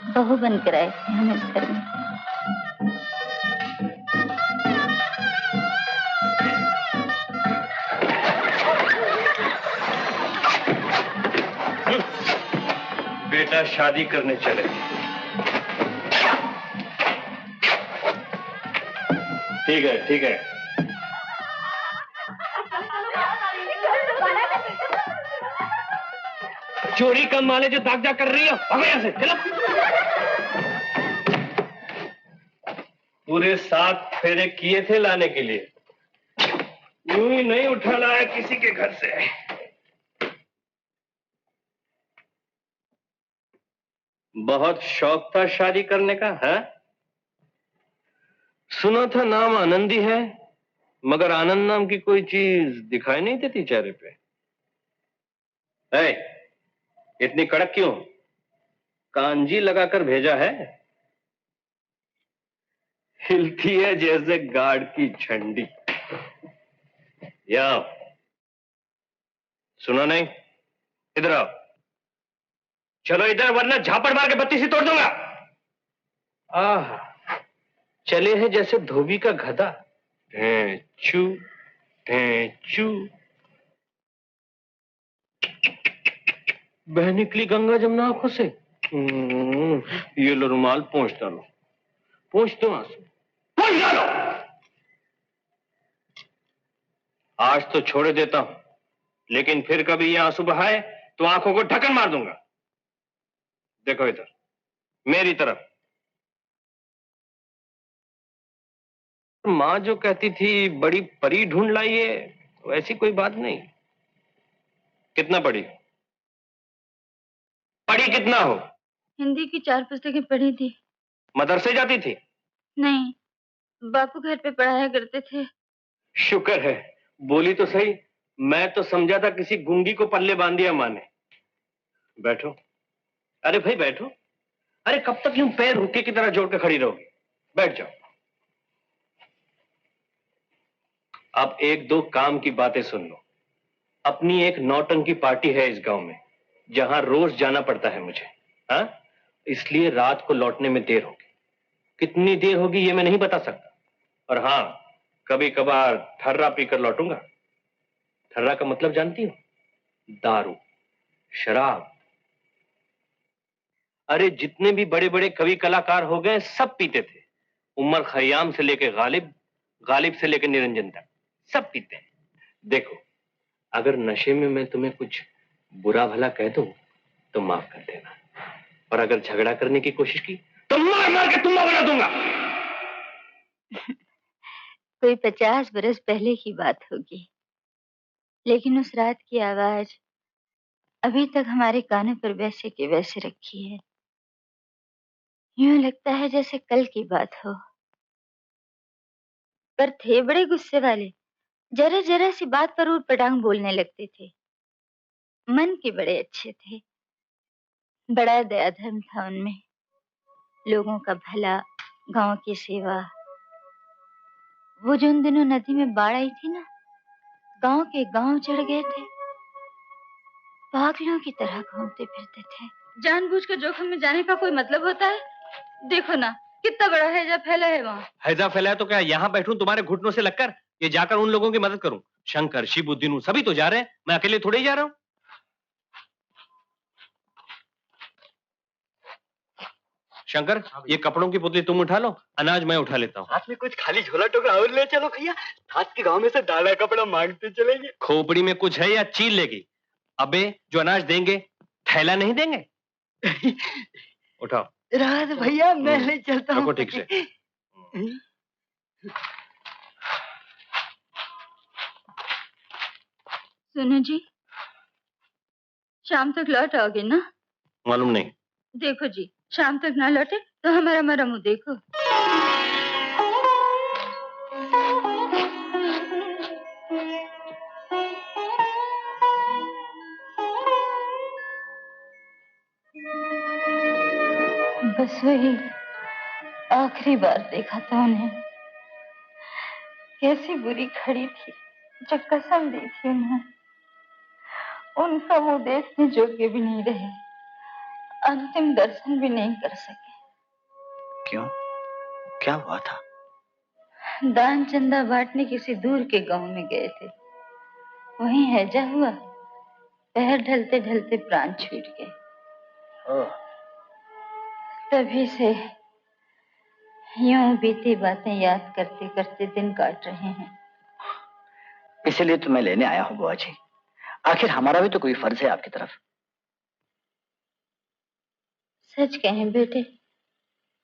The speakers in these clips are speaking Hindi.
बहू बनकर आए थे हम इस घर में। बेटा शादी करने चले। ठीक है ठीक है। चोरी का माल है जो दाग दाग कर रही हो, भागो यहाँ से, चलो। पूरे 7 फेरे किए थे लाने के लिए, यूं ही नहीं उठा लाया किसी के घर से। बहुत शौक था शादी करने का, है? सुना था नाम आनंदी है, मगर आनंद नाम की कोई चीज दिखाई नहीं देती चेहरे पे। इतनी कड़क क्यों? कांजी लगाकर भेजा है? हिलती है जैसे गार्ड की झंडी। या सुना नहीं? इधर आओ। चलो इधर, वरना झापड़ मार के बत्ती से तोड़ दूंगा। आह, चले हैं जैसे धोबी का गधा। ढेंचू ढेंचू। बह निकली गंगा जमुना आंखों से। ये लो रुमाल, पोंछ डालो, पोंछ दो आंसू, पोंछ डालो। आज तो छोड़ देता हूं, लेकिन फिर कभी ये आंसू बहाए तो आंखों को ढक्कन मार दूंगा। देखो इधर, मेरी तरफ। माँ जो कहती थी बड़ी परी ढूंढ लाइए, वैसी कोई बात नहीं। कितना पढ़ी? पढ़ी कितना हो? हिंदी की 4 पुस्तकें पढ़ी थी। मदरसे जाती थी? नहीं, बापू घर पे पढ़ाया करते थे। शुक्र है, बोली तो सही। मैं तो समझा था किसी गूंगी को पल्ले बांध दिया माँ ने। बैठो। अरे भाई बैठो। अरे कब तक यूं पैर हुक्के की तरह जोड़ के खड़ी रहोगी? बैठ जाओ। अब 1-2 काम की बातें सुन लो। अपनी एक नौटंकी पार्टी है इस गांव में, जहां रोज जाना पड़ता है मुझे। हाँ, इसलिए रात को लौटने में देर होगी। कितनी देर होगी ये मैं नहीं बता सकता। और हाँ, कभी कभार ठर्रा पीकर लौटूंगा। ठर्रा का मतलब जानती हो? दारू, शराब। अरे जितने भी बड़े बड़े कवि कलाकार हो गए सब पीते थे। उमर खयाम से लेके गालिब, गालिब से लेके निरंजन तक सब पीते हैं। देखो, अगर नशे में मैं तुम्हें कुछ बुरा भला कह दूं तो माफ कर देना, और अगर झगड़ा करने की कोशिश की तो मार मार के तुम्बा बना दूंगा। कोई 50 बरस पहले की बात होगी, लेकिन उस रात की आवाज अभी तक हमारे कानों पर वैसे के वैसे रखी है। यूं लगता है जैसे कल की बात हो। पर थे बड़े गुस्से वाले, जरा जरा सी बात पर ऊट पटांग बोलने लगते थे। मन के बड़े अच्छे थे, बड़ा दया धर्म था उनमें। लोगों का भला, गांव की सेवा। वो जो उन दिनों नदी में बाढ़ आई थी ना, गांव के गांव चढ़ गए थे, पागलों की तरह घूमते फिरते थे। जानबूझकर जोखिम में जाने का कोई मतलब होता है? देखो ना, कितना बड़ा हैजा फैला है वहाँ। हैजा फैला है तो क्या यहाँ बैठूं तुम्हारे घुटनों से लगकर? ये जाकर उन लोगों की मदद करूं? शंकर, शिबुद्दीन सभी तो जा रहे हैं, मैं अकेले थोड़े ही जा रहा हूं। शंकर, ये कपड़ों की पुतली तुम उठा लो, अनाज मैं उठा लेता हूँ। हाथ में कुछ खाली झोला टोकरा और ले चलो भैया, हाथ के गांव में से डाला कपड़ा मांगते चलेंगे। खोपड़ी में कुछ है या चील लेगी? अबे जो अनाज देंगे थैला नहीं देंगे? उठाओ। राज भैया मैं ले चलता हूँ। ठीक से। सुनो जी, शाम तक लौट आओगे ना? मालूम नहीं। देखो जी, शाम तक ना लौटे तो हमारा मरा मुंह देखो। बस वही आखिरी बार देखा था उन्हें। कैसी बुरी खड़ी थी, जो कसम दी थी उन्हें। उनका मुंह देखने योग्य भी नहीं रहे। अंतिम दर्शन भी नहीं कर सके। क्यों? क्या हुआ था? दान चंदा बांटने किसी दूर के गांव में गए थे, वहीं हैजा हुआ, पैर ढलते ढलते प्राण छूट गए। तभी से यूं बीती बातें याद करते करते दिन काट रहे हैं। इसीलिए तो मैं लेने आया हूँ बुआ जी। आखिर हमारा भी तो कोई फर्ज है आपकी तरफ। सच कहें बेटे,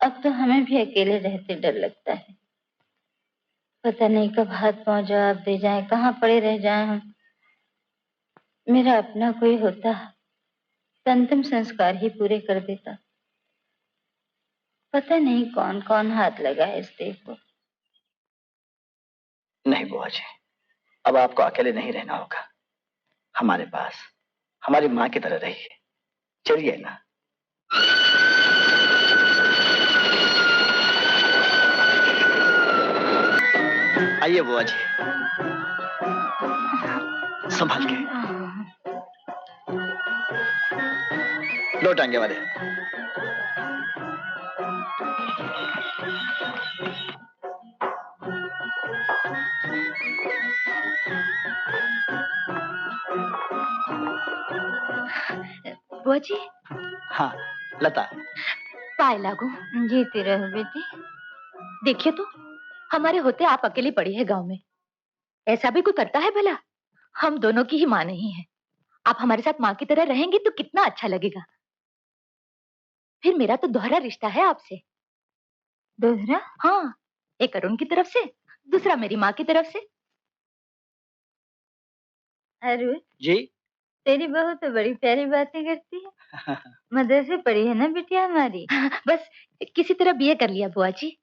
अब तो हमें भी अकेले रहते डर लगता है। पता नहीं कब हाथ पांव जवाब दे जाएं, कहाँ पड़े रह जाएं हम। मेरा अपना कोई होता तो अंतिम संस्कार ही पूरे कर देता। पता नहीं कौन कौन हाथ लगा है इस देह को। नहीं बुआ जी, अब आपको अकेले नहीं रहना होगा। हमारे पास हमारी माँ की तरह रहिए। चलिए ना। आइए बुआ जी, संभाल के। लो टांगे वाले। बुआ जी। हाँ लता। पाए लागू। जीती रहो बेटी। देखिए तो, हमारे होते आप अकेली पड़ी है गांव में। ऐसा भी कोई करता है भला? हम दोनों की ही माँ नहीं है। आप हमारे साथ माँ की तरह रहेंगी तो कितना अच्छा लगेगा। फिर मेरा तो दोहरा रिश्ता है आपसे। दोहरा? हाँ, एक अरुण की तरफ से, दूसरा मेरी माँ की तरफ से। अरुण जी। तेरी बहू तो बड़ी प्यारी बातें करती है। मदरसे पढ़ी है ना बिटिया हमारी? बस किसी तरह बीए कर लिया बुआ जी।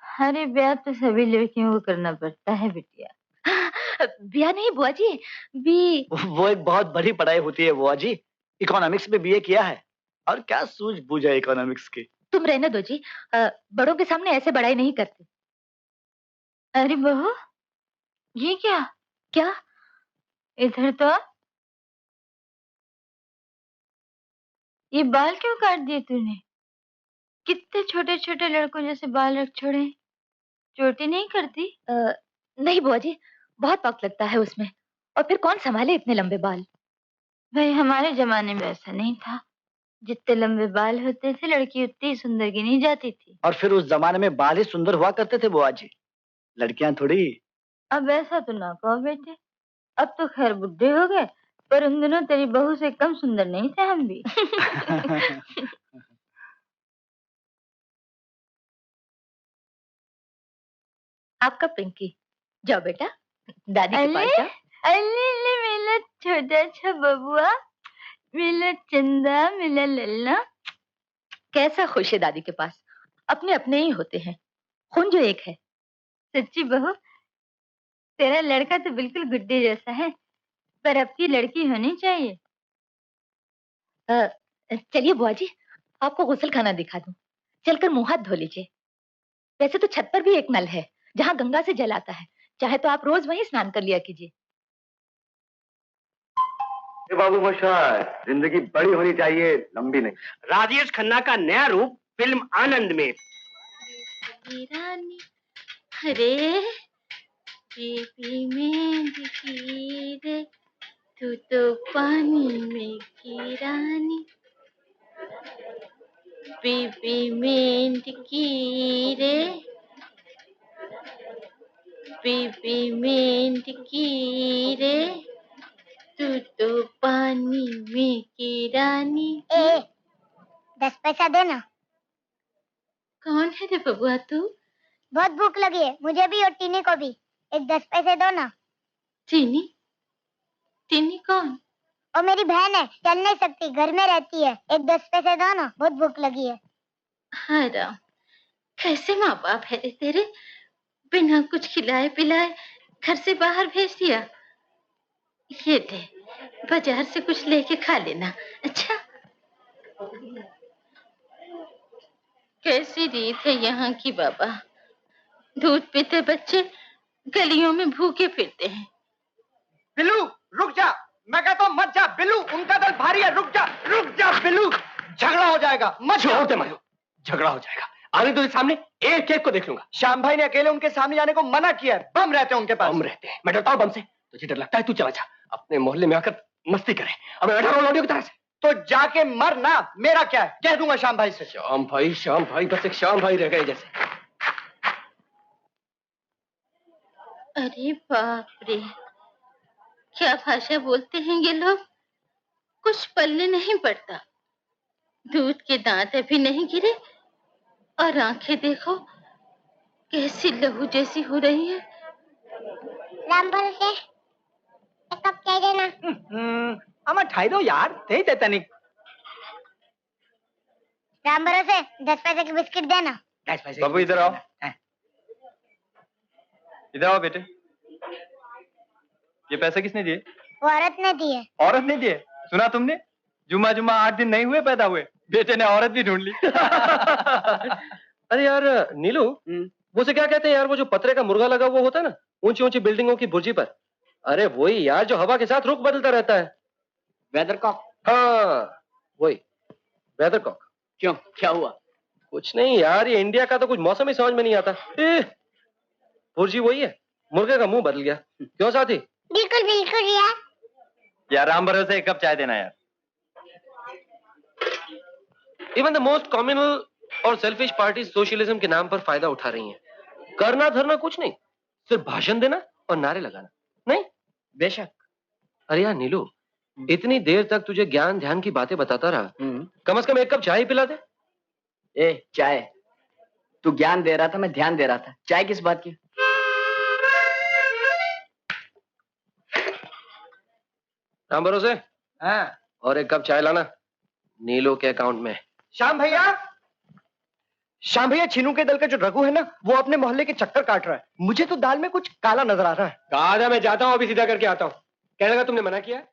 अरे ब्याह तो सभी लड़कियों को करना पड़ता है बिटिया। ब्याह नहीं बुआ जी, वो एक बहुत बड़ी पढ़ाई होती है बुआ जी। इकोनॉमिक्स में बीए किया है, और क्या सूझबूझ है इकोनॉमिक्स की। तुम रहने दो जी, बड़ों के सामने ऐसे बड़ाई नहीं करते। अरे बहू, ये क्या? क्या? इधर तो ये बाल क्यों काट दिए तूने? कितने छोटे छोटे लड़कों जैसे बाल रख छोड़े। चोटी नहीं करती? नहीं बुआ जी, बहुत वक्त लगता है उसमें, और फिर कौन संभाले इतने लंबे बाल। भाई हमारे जमाने में ऐसा नहीं था। जितने लंबे बाल होते थे लड़की उतनी सुंदर गिनी जाती थी। और फिर उस जमाने में बाल ही सुंदर हुआ करते थे बुआ जी, लड़कियां थोड़ी। अब ऐसा तो ना कहो बेटे, अब तो खैर बुढ़े हो गए, पर उन दिनों तेरी बहू से कम सुंदर नहीं थे हम भी। आपका पिंकी, जाओ बेटा दादी के पास अले जाओ। अले अले मेरा छोटा सा बबुआ, मेरा चंदा, मेरा लल्ला। कैसा खुश है दादी के पास। अपने अपने ही होते हैं, खून जो एक है। सच्ची बहू, तेरा लड़का तो बिल्कुल गुड्डे जैसा है, पर अब की लड़की होनी चाहिए। चलिए बुआ जी, आपको गुसल खाना दिखा दूं। चलकर मुंह हाथ धो लीजिए। वैसे तो छत पर भी एक नल है जहां गंगा से जल आता है, चाहे तो आप रोज वहीं स्नान कर लिया कीजिए। बाबू मोशाय, जिंदगी बड़ी होनी चाहिए, लंबी नहीं। राजेश खन्ना का नया रूप फिल्म आनंद में। रानी, अरे बेबी में दिखी रे, तू तो पानी में की रानी। बेबी में दिखी रे, बेबी में दिखी रे, तू तो पानी में की रानी। 10 पैसा देना। कौन है रे बबुआ तू? बहुत भूख लगी है, मुझे भी और टीनी को भी। एक 10 पैसे दो ना। चीनी? चीनी कौन? और मेरी बहन है, चल नहीं सकती, घर में रहती है। एक 10 पैसे दो ना, बहुत भूख लगी है। हाँ राम, कैसे माँ बाप है रे तेरे, बिना कुछ खिलाए पिलाए घर से बाहर भेज दिया। ये दे, बाजार से कुछ लेके खा लेना। अच्छा, कैसी रीत है यहाँ की बाबा, दूध पीते बच्चे गलियों में भूखे फिरते हैं। बिल्लू रुक जा, मैं कहता हूँ मत जा बिल्लू, उनका दल भारी है, रुक जा बिल्लू। झगड़ा हो जाएगा, मत छोड़ दे मानो, झगड़ा हो जाएगा। आने तो सामने एक एक को देख लूंगा। श्याम भाई ने अकेले उनके सामने जाने को मना किया है, बम रहते हैं उनके पास। बम रहते हैं? मैं डरता हूँ बम से। तुझे डर लगता है? तू चला जा, अपने मोहल्ले में आकर मस्ती करे। अब मैं बैठा हूँ लौंडियों की तरह से। तो जाके मर ना, मेरा क्या है, कह दूंगा श्याम भाई से। श्याम भाई, बस एक श्याम भाई रह गए जैसे। अरे बाप रे, क्या भाषा बोलते हैं ये लोग, कुछ पल्ले नहीं पड़ता। दूध के दांत अभी नहीं गिरे और आंखें देखो कैसी लहू जैसी हो रही है। राम भरोसे एक कप चाय देना। अमा ठाई दो यार, दे देता नहीं। राम भरोसे 10 पैसे की बिस्किट देना। बाबू इधर आओ, इधर आओ बेटे। ये पैसे किसने दिए? वो औरत ने दिए। औरत ने दिए? सुना तुमने? जुम्मा 8 दिन नहीं हुए पैदा हुए, बेटे ने औरत भी ढूंढ ली। अरे यार नीलू, वो से क्या कहते हैं यार, वो जो पतरे का मुर्गा लगा वो होता है ना ऊंची ऊंची बिल्डिंगों की बुर्जी पर। अरे वही यार, जो हवा के साथ रुख बदलता रहता है। वेदरकॉक? हाँ वही, वेदरकॉक। क्यों, क्या हुआ? कुछ नहीं यार, ये इंडिया का तो कुछ मौसम ही समझ में नहीं आता। बुर्जी वही है, मुर्गे का मुंह बदल गया। क्यों साथी? बिल्कुल बिल्कुल यार राम भरोसे एक कप चाय देना यार। इवन द मोस्ट कॉम्युनल और सेल्फिश पार्टी सोशलिज्म के नाम पर फायदा उठा रही हैं। करना धरना कुछ नहीं, सिर्फ भाषण देना और नारे लगाना। नहीं बेशक। अरे यार नीलू, इतनी देर तक तुझे ज्ञान ध्यान की बातें बताता रहा, कम से कम एक कप चाय ही पिला दे। ए चाय? तू ज्ञान दे रहा था, मैं ध्यान दे रहा था। चाय किस बात की? राम भरोसे, हाँ। और एक कप चाय लाना, नीलू के अकाउंट में। श्याम भैया, श्याम भैया, छीनू के दल का जो रघु है ना, वो अपने मोहल्ले के चक्कर काट रहा है। मुझे तो दाल में कुछ काला नजर आ रहा है। कहा था मैं जाता हूँ, अभी सीधा करके आता हूँ। कहने लगा तुमने मना किया।